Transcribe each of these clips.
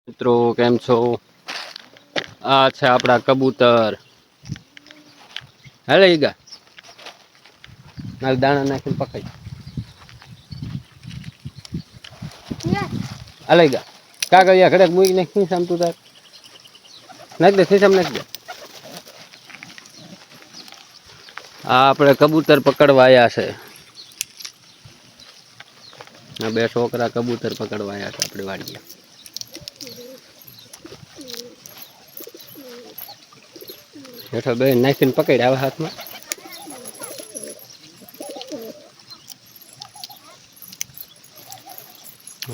મિત્રો કેમ છો? આ છે આપડા કબૂતર. હાલે ઈગા નાલ દાણા નાખીને પકાઈ. હાલે ઈગા કાગળિયા ઘડીક મૂકીને ખીસામ તું તાર નાખ દે ખીસામ નાખ દે. આ આપણે કબૂતર પકડવા આયા છે. આ બે છોકરા કબૂતર પકડવા આયા છે આપણી વાડીએ. હેઠો બેહીને નાખીને પકડ્યા આવે હાથમાં.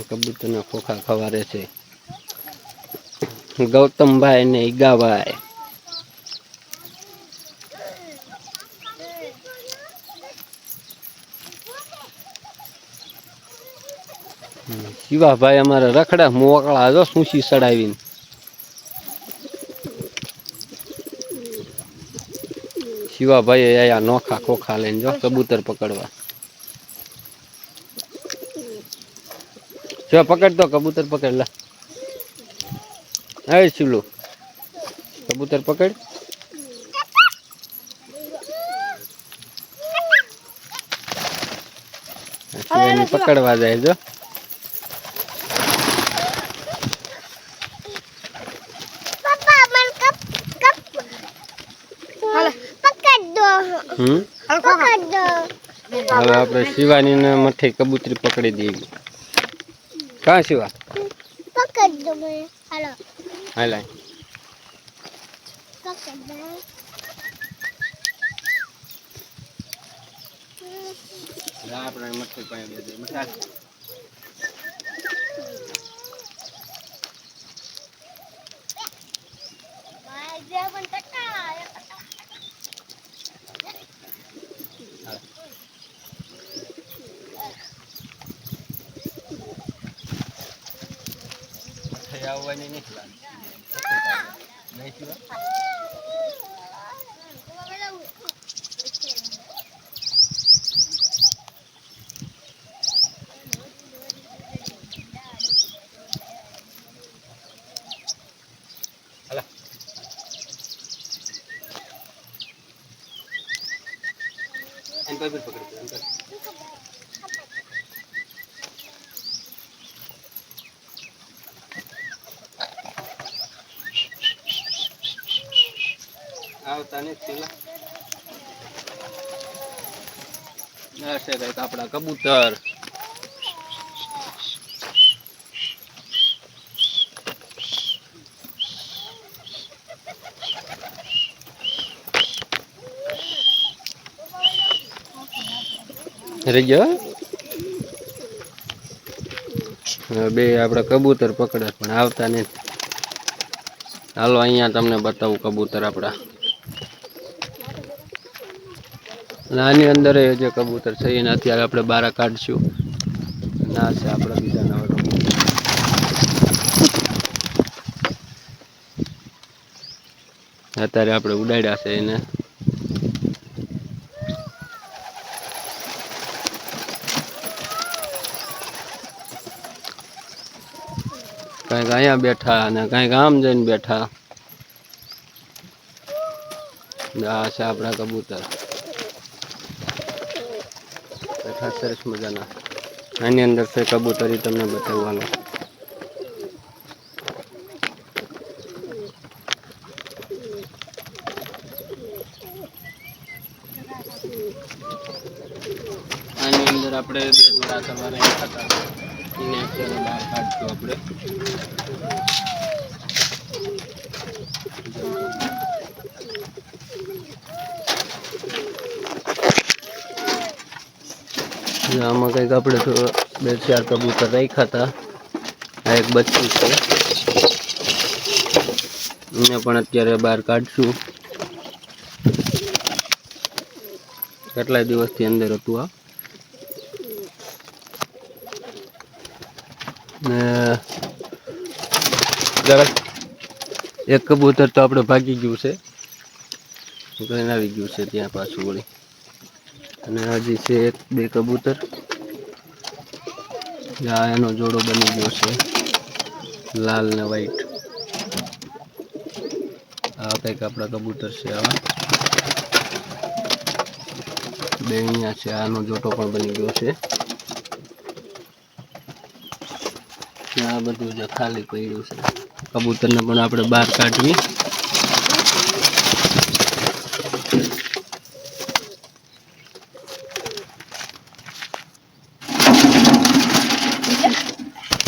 કબૂતરના ખોખા ખવારે છે ગૌતમભાઈ ને ઈગાભાઈ. શિવાભાઈ અમારે રખડા મોકળા જો સૂસી ચડાવીને. શિવાભાઈ આયા નોખા ખોખા લઈને જો કબૂતર પકડવા. જો પકડ તો કબૂતર પકડ લા. એ શિવલુ કબૂતર પકડ. શિવાની પકડવા જાય જો. હવે આપણે શિવાની ને મઠે કબૂતરી પકડી દઈએ. કાં શિવા પકડ દો મને. હાલો હાલ પકડ દો. આપણે મઠે પાસે દે દે મઠા. આવવાની નથી લાગતી નહીં શિવા. હાલા એન પર પકડ એન પર. આવતા નથી પેલા. આ છે કઈક આપડા કબૂતર. રહી ગયો બે આપડા કબૂતર પકડે પણ આવતા નથી. હાલો અહીંયા તમને બતાવું કબૂતર આપડા. આની અંદર જે કબૂતર છે એને અત્યારે આપણે બહાર કાઢશું. ના છે આપણે બીજા નવા કબૂતર. અત્યારે આપણે ઉડાડ્યા છે એને. કંઈક અહીંયા બેઠા અને કંઈક આમ જઈને બેઠા. આ છે આપણા કબૂતર બેઠા સરસ મજાના. આની અંદર છે કબૂતરી તમને બતાવવાનો. આની અંદર આપણે બે જોડા સવારે હતા એને અત્યારે બહાર કાઢશું આપણે. આમાં કંઈક આપણે તો બે ચાર કબૂતર રાખ્યા હતા. આ એક બચ્ચું છે એને પણ અત્યારે બહાર કાઢશું. કેટલાય દિવસથી અંદર હતું આ. ને એક કબૂતર તો આપણે ભાગી ગયું છે. આવી ગયું છે ત્યાં પાછું વળી. અને હજી છે એક બે કબૂતર. આ એનો જોડો બની ગયો છે. લાલ ને વ્હાઈટ. આ કંઈક આપણા કબૂતર છે આવા બે અહીંયા છે. આનો જોટો પણ બની ગયો છે. આ બધું જે ખાલી પડ્યું છે કબૂતરને પણ આપણે બહાર કાઢવી.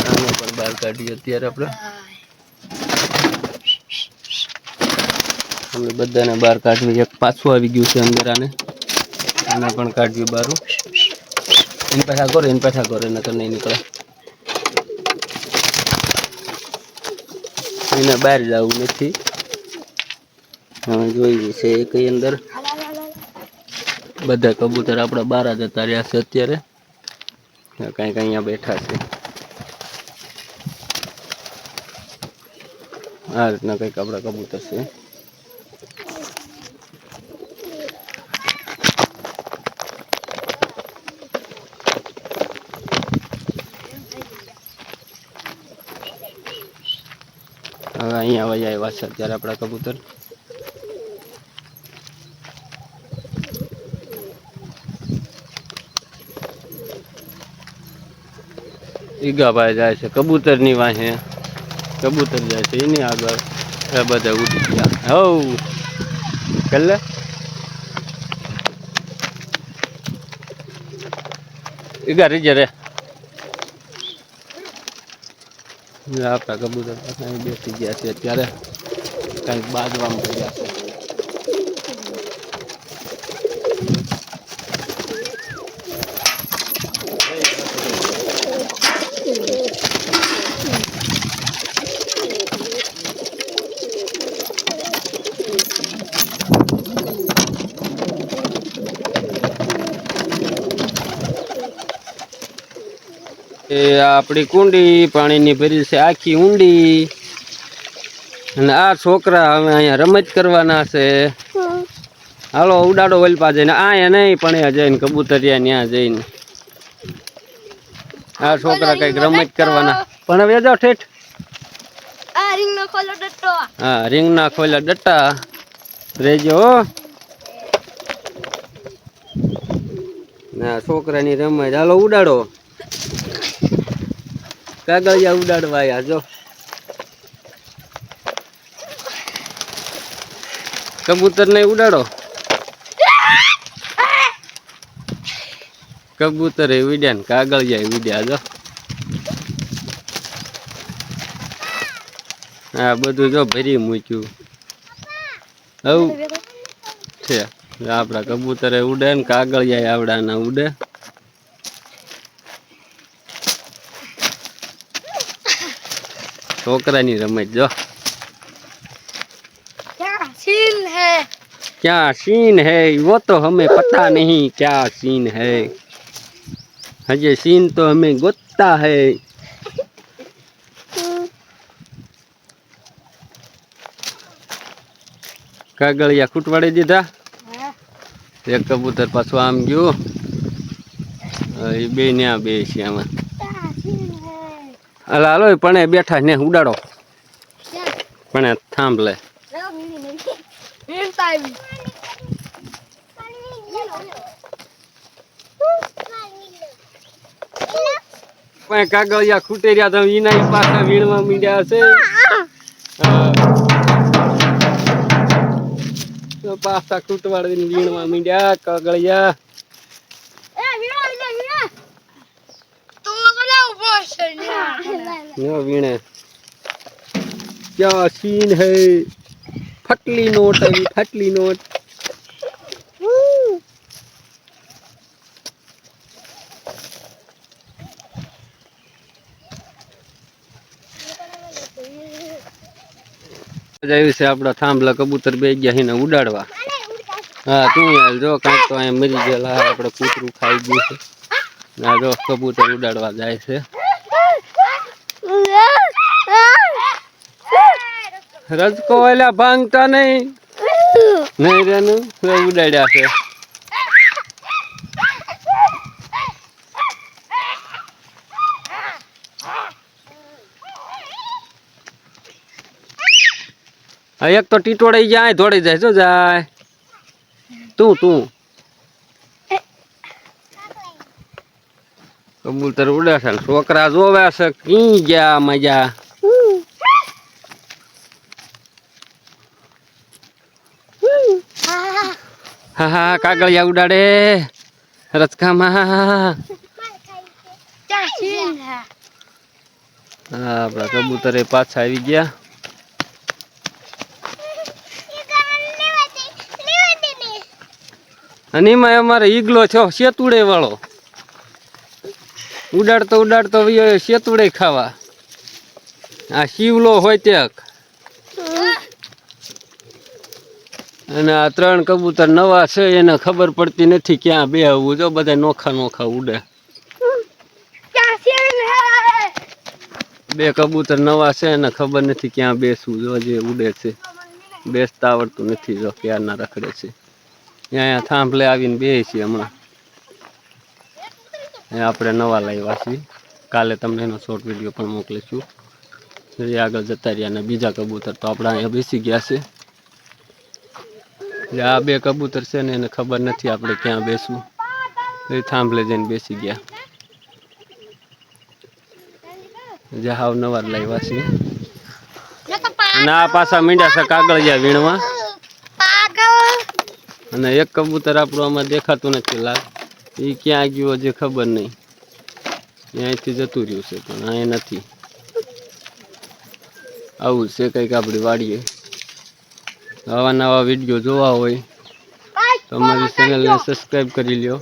આને પણ બહાર કાઢીએ અત્યારે આપણે બધાને બહાર કાઢવી. એક પાછું આવી ગયું છે અંદર. આને પણ કાઢવી બહાર. એને પાછા કરો નકર નહીં નીકળે. એને બહાર જવું નથી. હવે જોઈએ છે કઈ અંદર બધા કબૂતર આપણા બહાર જતા રહ્યા છે અત્યારે. કંઈક અહીંયા બેઠા છે. આ રીતના કંઈક આપણા કબૂતર છે. હવે અહીંયા વયા આવ્યા છે અત્યારે આપણા કબૂતર. ઈગાભાઈ જાય છે કબૂતરની વાહે. કબૂતર જાય છે એની આગળ. એ બધા ઉડી ગયા. હવ કલે ઈગા રીજે રે. આપણા કબૂતર પાછા બેસી ગયા છે અત્યારે. કંઈક બાજવામાં પડ્યા છે. એ આપણી કુંડી પાણીની ભરી છે આખી ઊંડી. અને આ છોકરા હવે અહીંયા રમત કરવાના છે. હાલો ઉડાડો વલપા જઈને. અહીંયા નહીં પણ જઈને કબૂતરિયા ત્યાં જઈને આ છોકરા કઈક રમત કરવાના. પણ હવે જાઓ ઠેઠ. હા રીંગ ના ખોલા ડટ્ટા રેજો. ના છોકરાની રમત. હાલો ઉડાડો. કાગળિયા ઉડાડવા આયા જો. કબૂતર ને ઉડાડો. કબૂતર એ ઉડ્યા ને કાગળિયા ઉડ્યા જો. હા બધું જો ભરી મૂક્યું. હવ છે આપડા કબૂતરે ઉડે ને કાગળિયા આવડાના ઉડે. છોકરાની રમત જો. क्या सीन है वो तो हमें पता नहीं क्या सीन है. हजे सीन तो हमें गोता है. કાગળિયા ખૂટવાડી દીધા. એક કબૂતર પાછું આમ ગયું. એ બે ન્યા બે છે આમાં. હાલ હાલો પણ બેઠા ને ઉડાડો. પણ થાંભ લે. કાગળિયા ખૂટી રહ્યા હતા એના પાછા વીણવા મીડ્યા છે. પાછા ખૂટવાડીને વીણવા મીડ્યા કાગળિયા. વીણે क्या सीन है. फटली नोट अभी फटली नोट. આવ્યું છે આપડા થાંભલા કબૂતર બે ગયા એને ઉડાડવા. હા તું યાર જો કાંઈક તો અહીંયા મરી ગયેલા આપણે કૂતરું ખાઈ ગયું છે. ના જો કબૂતર ઉડાડવા જાય છે. રજકો એલા ભાંગતા નહીં. નહીં રેનું ઉડાડ્યા છે. હા એક તો ટીટોડાઈ જાય દોડી જાય શું જાય તું કબૂતર ઉડે છે છોકરા જોવે છે કી ગયા મજા હા હા કાગળિયા ઉડાડે રચકામાં હા આપડા કબૂતર પાછા આવી ગયા અને એમાં અમારે ઈગલો છો શેતુડે વાળો ઉડાડતો શેતુડે ખાવા આ શીવલો હોય ત્યાંક અને આ 3 કબૂતર નવા છે એને ખબર પડતી નથી ક્યાં બેહવું જો બધા નોખા ઉડે 2 કબૂતર નવા છે એને ખબર નથી ક્યાં બેસવું જો જે ઉડે છે બેસતા આવડતું નથી જો ક્યારના રખડે છે અહીંયા થાંભલે આવીને બેસી છીએ હમણાં આપણે નવા લાવ્યા છીએ કાલે તમને એનો શોર્ટ વિડીયો પણ મોકલીશું જે આગળ જતા રહ્યા અને બીજા કબૂતર તો આપણા અહીંયા બેસી ગયા છે આ 2 કબૂતર છે ને એને ખબર નથી આપણે ક્યાં બેસવું એ થાંભલે જઈને બેસી ગયા જે હાવ નવા લાવ્યા છીએ ના પાછા મીંડા છે કાગળિયા વીણવા અને એક કબૂતર આપણું આમાં દેખાતું નથી લાગ એ ક્યાં ગયો જે ખબર નહીં અહીંથી જતું રહ્યું છે પણ અહીં નથી આવું છે કંઈક આપણી વાડીએ આવા નવા વિડીયો જોવા હોય તો અમારી ચેનલને સબસ્ક્રાઈબ કરી લ્યો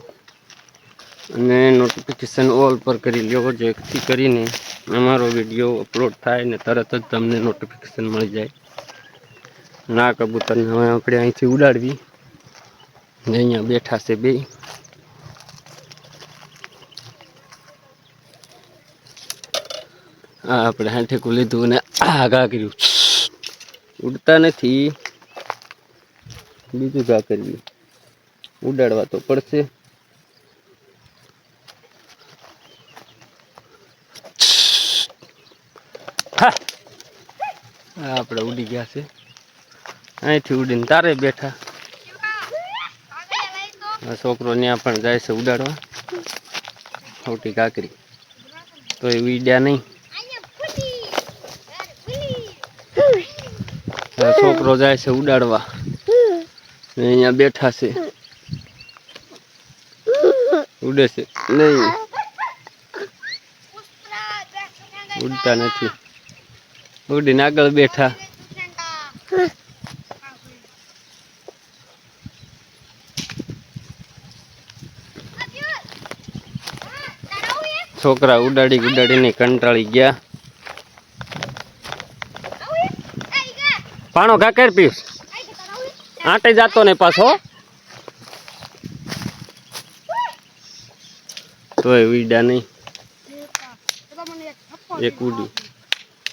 અને નોટિફિકેશન ઓલ પર કરી લ્યો જેથી કરીને અમારો વિડીયો અપલોડ થાય ને તરત જ તમને નોટિફિકેશન મળી જાય ના કબૂતરને હવે આપણે અહીંથી ઉડાડવી ને અહીંયા બેઠા છે 2 હા આપણે હાંઠેકું લીધું ને ઘા કર્યું ઉડતા નથી બીજું ઘા કર્યું ઉડાડવા તો પડશે આપણે ઉડી ગયા છે અહીંથી ઉડીને તારે બેઠા છોકરો ત્યાં પણ જાય છે ઉડાડવા ખોટી કાકરી તો એ ઉડ્યા નહીં છોકરો જાય છે ઉડાડવા અહીંયા બેઠા છે ઉડે છે નહીં ઉડતા નથી ઉડીને આગળ બેઠા છોકરા ઉડાડીને કંટાળી ગયા પાણો ઘા કર પીસ આટે જાતો ને પાછો તોય ઉડ્યા નહીં એક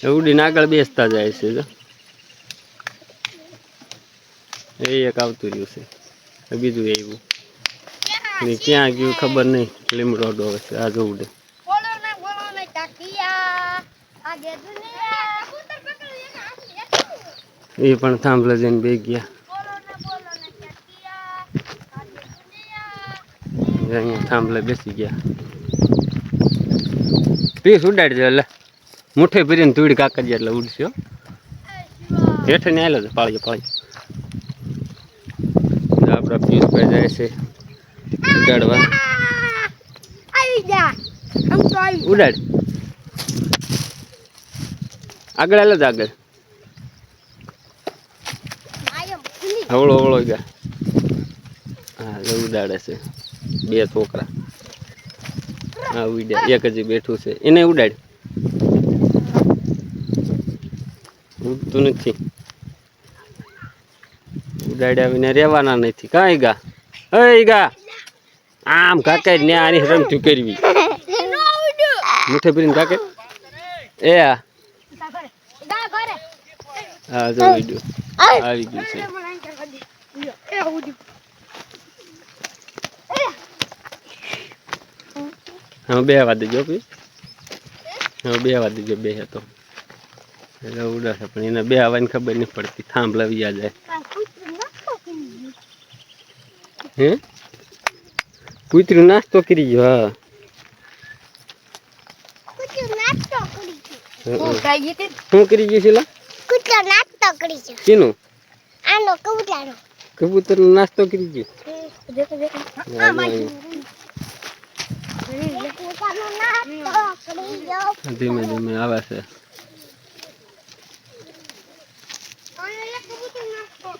ઉડીને આગળ બેસતા જાય છે એ એક આવતું રહ્યું છે બીજું એવું ક્યાં ગયું ખબર નહીં લીમડો ડોવે છે આ જો ઉડે એ પણ થાંભલે જઈને બે ગયા અહીંયા થાંભલે બેસી ગયા પીસ ઉડાડી દે એટલે મુઠ્ઠે ભરીને ધૂળ કાકરી એટલે ઉડશે હેઠે ને આવેલો છે પાળીએ આપણા પિયુષભાઈ જાય છે ઉડાડવા ઉડાડ આગળ આવેલો જ આગળ હવળો ગયા હા ઉડાડે છે 2 છોકરા હા ઉડ્યા એક હજી બેઠું છે એને ઉડાડ ઉડતું નથી ઉડાડ્યા વિના રહેવાના નથી કાંઈ ગા આમ કાકા ને આની રમતું કરવી મુઠ્ઠે ભરીને કાકે એ હા જો વિડિયો આવી ગયું છે હા બે વાર દેજો બે વાર દેજો બે તો એટલે ઉડાડે પણ એને બે આવવાની ખબર નહીં પડતી થાંભ લાવી જાય હે કૂતરું નાસ્તો કરી ગયો હા કૂતરો નાસ્તો કરી ગયો શું કરી ગયું છે લા કૂતરો નાસ્તો કરી ગયો શીનું આનો કબૂતરનો કબૂતર નાસ્તો કરી ગયો કૂતરનો નાસ્તો કરી ગયો ધીમે ધીમે આવે છે કબૂતર નાસ્તો